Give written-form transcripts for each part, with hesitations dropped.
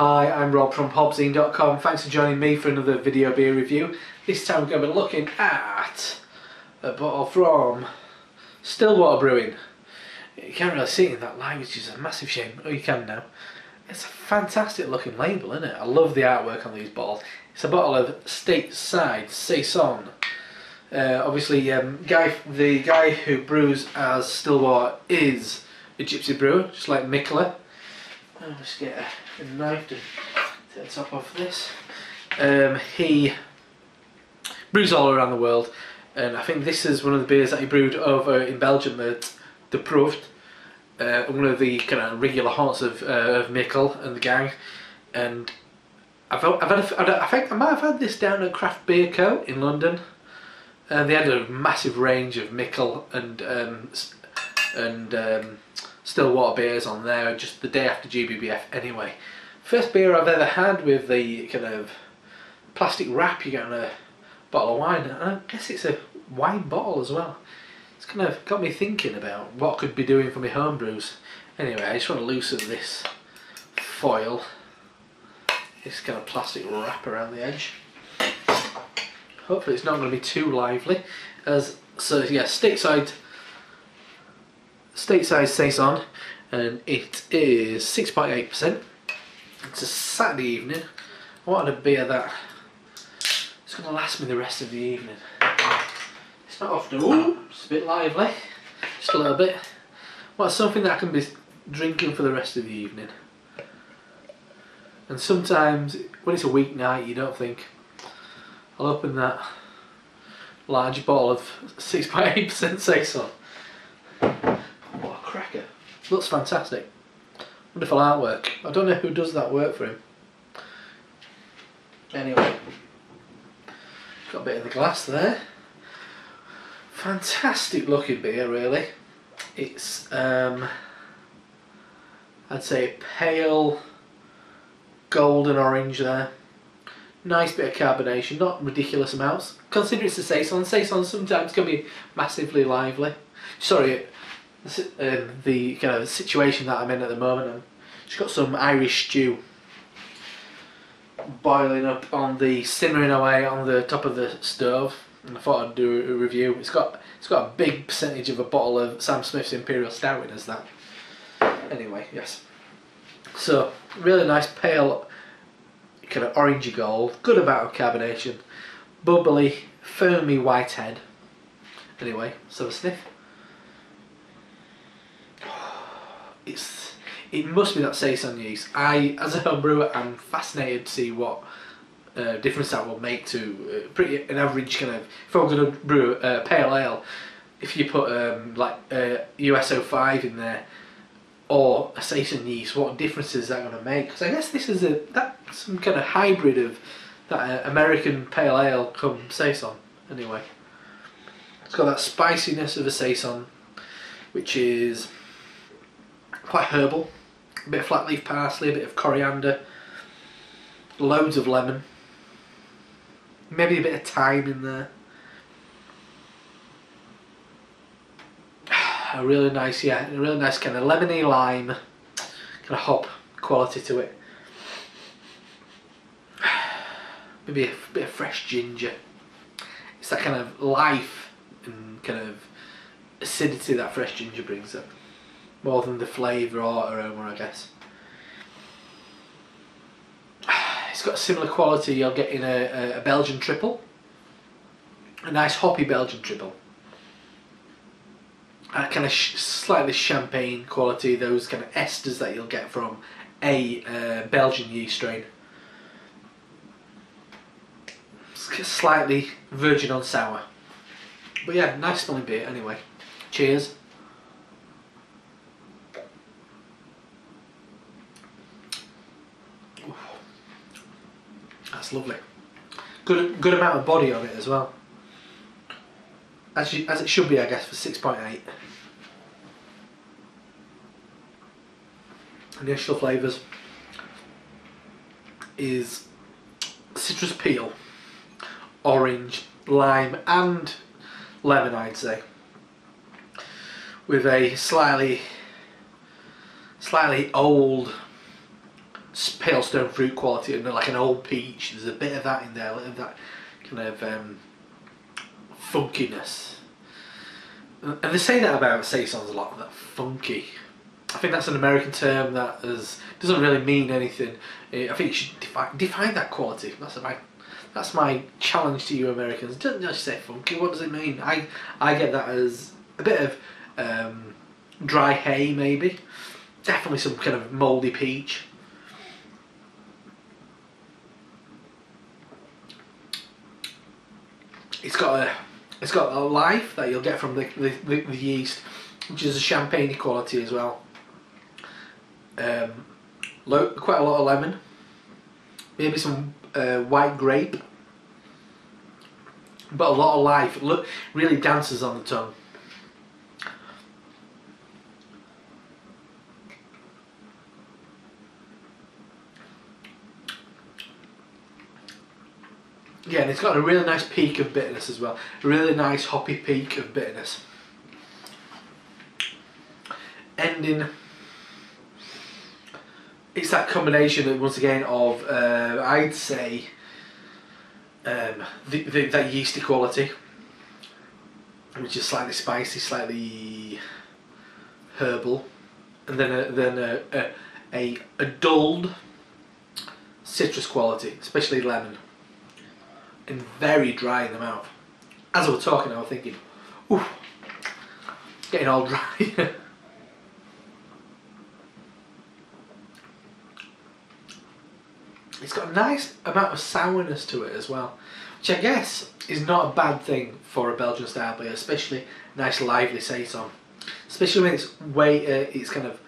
Hi, I'm Rob from HopZine.com. Thanks for joining me for another video beer review. This time we're going to be looking at a bottle from Stillwater Brewing. You can't really see it in that light, which is a massive shame. Oh, you can now. It's a fantastic looking label, isn't it? I love the artwork on these bottles. It's a bottle of Stateside Saison. Obviously, the guy who brews as Stillwater is a gypsy brewer, just like Mikkeller. I'll just get a knife to take the top off this. He brews all around the world, and I think this is one of the beers that he brewed over in Belgium, the Proeft, one of the kind of regular haunts of Mikkel and the gang. And I think I might have had this down at Craft Beer Co in London. They had a massive range of Mikkel and Stillwater beers on there just the day after GBBF anyway. First beer I've ever had with the kind of plastic wrap you get on a bottle of wine. And I guess it's a wine bottle as well. It's kind of got me thinking about what I could be doing for my home brews. Anyway, I just want to loosen this foil, this kind of plastic wrap around the edge. Hopefully it's not going to be too lively. So yeah, Stateside Saison, and it is 6.8%. It's a Saturday evening. I wanted a beer that it's going to last me the rest of the evening. It's not often. Ooh, it's a bit lively, just a little bit. Well, something that I can be drinking for the rest of the evening. And sometimes when it's a weeknight, you don't think, I'll open that large bottle of 6.8% Saison. What a cracker. Looks fantastic. Wonderful artwork. I don't know who does that work for him. Anyway, got a bit in the glass there. Fantastic looking beer, really. It's I'd say pale golden orange there. Nice bit of carbonation, not ridiculous amounts. Consider it's a Saison. Saison sometimes can be massively lively. Sorry, the kind of situation that I'm in at the moment. I've just got some Irish stew boiling up on the simmering away on the top of the stove, and I thought I'd do a review. It's got a big percentage of a bottle of Sam Smith's Imperial Stout in as that. Anyway, yes. So really nice pale kind of orangey gold, good amount of carbonation, bubbly, foamy white head. Anyway, so a sniff. It must be that Saison yeast. As a home brewer, I'm fascinated to see what difference that will make to an average kind of. If I'm going to brew a pale ale, if you put like US-05 in there or a Saison yeast, what difference is that going to make? Because I guess this is some kind of hybrid of that American pale ale come Saison. Anyway, it's got that spiciness of a Saison, which is quite herbal. A bit of flat leaf parsley, a bit of coriander, loads of lemon, maybe a bit of thyme in there. A really nice kind of lemony lime, kind of hop quality to it. Maybe a bit of fresh ginger. It's that kind of life and kind of acidity that fresh ginger brings up, more than the flavour or aroma, I guess. It's got a similar quality you'll get in a Belgian triple. A nice hoppy Belgian triple. A kind of slightly champagne quality, those kind of esters that you'll get from a Belgian yeast strain. It's slightly virgin on sour. But yeah, nice smelling beer anyway. Cheers. That's lovely. Good amount of body on it as well. As it should be, I guess, for 6.8. Initial flavours is citrus peel, orange, lime and lemon, I'd say, with a slightly old pale stone fruit quality and like an old peach. There's a bit of that in there, of that kind of funkiness. And they say that about saisons a lot, that funky. I think that's an American term that doesn't really mean anything. I think you should define that quality. That's my challenge to you Americans. Don't just say funky. What does it mean? I get that as a bit of dry hay, maybe. Definitely some kind of mouldy peach. It's got a life that you'll get from the yeast, which is a champagne quality as well. Quite a lot of lemon, maybe some white grape, but a lot of life. Look, really dances on the tongue. Yeah, and it's got a really nice peak of bitterness as well. A really nice hoppy peak of bitterness. Ending, it's that combination once again of I'd say that yeasty quality, which is slightly spicy, slightly herbal, and then a dulled citrus quality, especially lemon. And very dry in the mouth. As I was talking, I was thinking, ooh, getting all dry. It's got a nice amount of sourness to it as well, which I guess is not a bad thing for a Belgian style beer, especially nice lively saison. Especially when it's kind of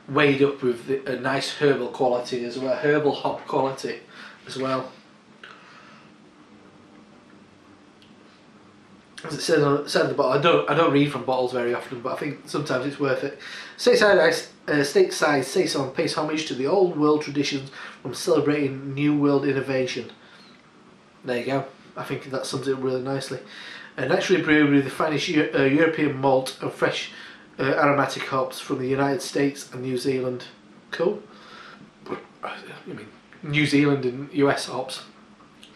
weighed up with a nice herbal quality as well, herbal hop quality as well. As it says on the bottle, I don't read from bottles very often, but I think sometimes it's worth it. Stateside Saison pays homage to the old world traditions from celebrating new world innovation. There you go. I think that sums it up really nicely. Naturally brewed with the finest European malt and fresh aromatic hops from the United States and New Zealand. Cool. I mean, New Zealand and US hops,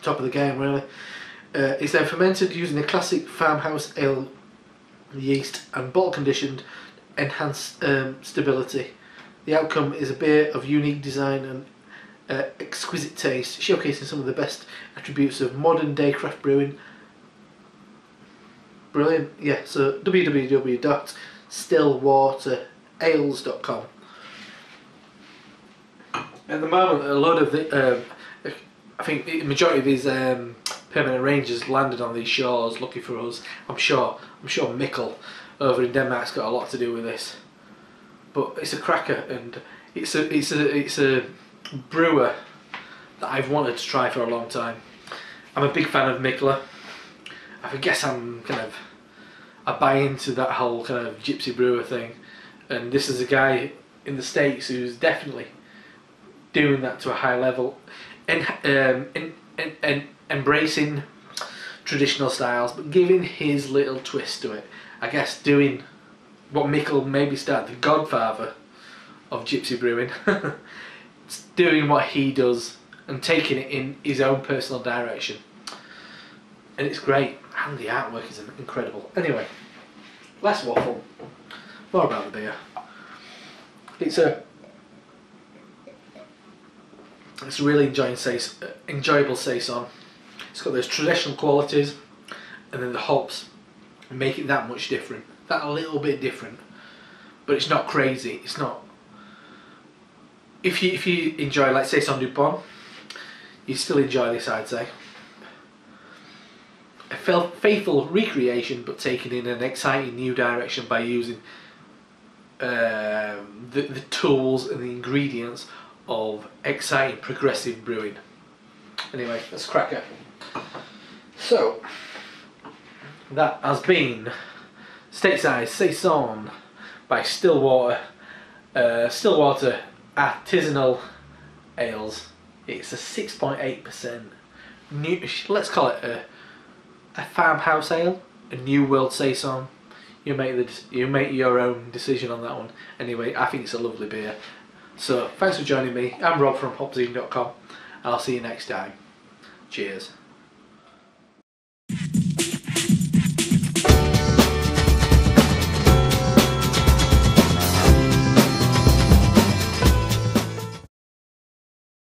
top of the game really. It's then fermented using a classic farmhouse ale yeast and bottle conditioned, enhanced stability. The outcome is a beer of unique design and exquisite taste, showcasing some of the best attributes of modern day craft brewing. Brilliant. Yeah, so www.stillwaterales.com. At the moment, a lot of the I think the majority of these permanent rangers landed on these shores looking for us. I'm sure Mikkel over in Denmark's got a lot to do with this. But it's a cracker, and it's a brewer that I've wanted to try for a long time. I'm a big fan of Mikkel. I guess I buy into that whole kind of gypsy brewer thing, and this is a guy in the States who's definitely doing that to a high level. And embracing traditional styles, but giving his little twist to it. I guess doing what Mikkel maybe started, the godfather of gypsy brewing, doing what he does and taking it in his own personal direction. And it's great, and the artwork is incredible. Anyway, less waffle, more about the beer. It's a really enjoyable saison. It's got those traditional qualities, and then the hops make it that much different. That a little bit different, but it's not crazy. It's not. If you enjoy like Saison du Pont, you still enjoy this, I'd say. A faithful recreation, but taken in an exciting new direction by using the tools and the ingredients of exciting progressive brewing. Anyway, that's a cracker. So that has been Stateside Saison by Stillwater Artisanal Ales. It's a 6.8%. Let's call it a farmhouse ale, a new world saison. You make your own decision on that one. Anyway, I think it's a lovely beer. So thanks for joining me. I'm Rob from HopZine.com, and I'll see you next time. Cheers.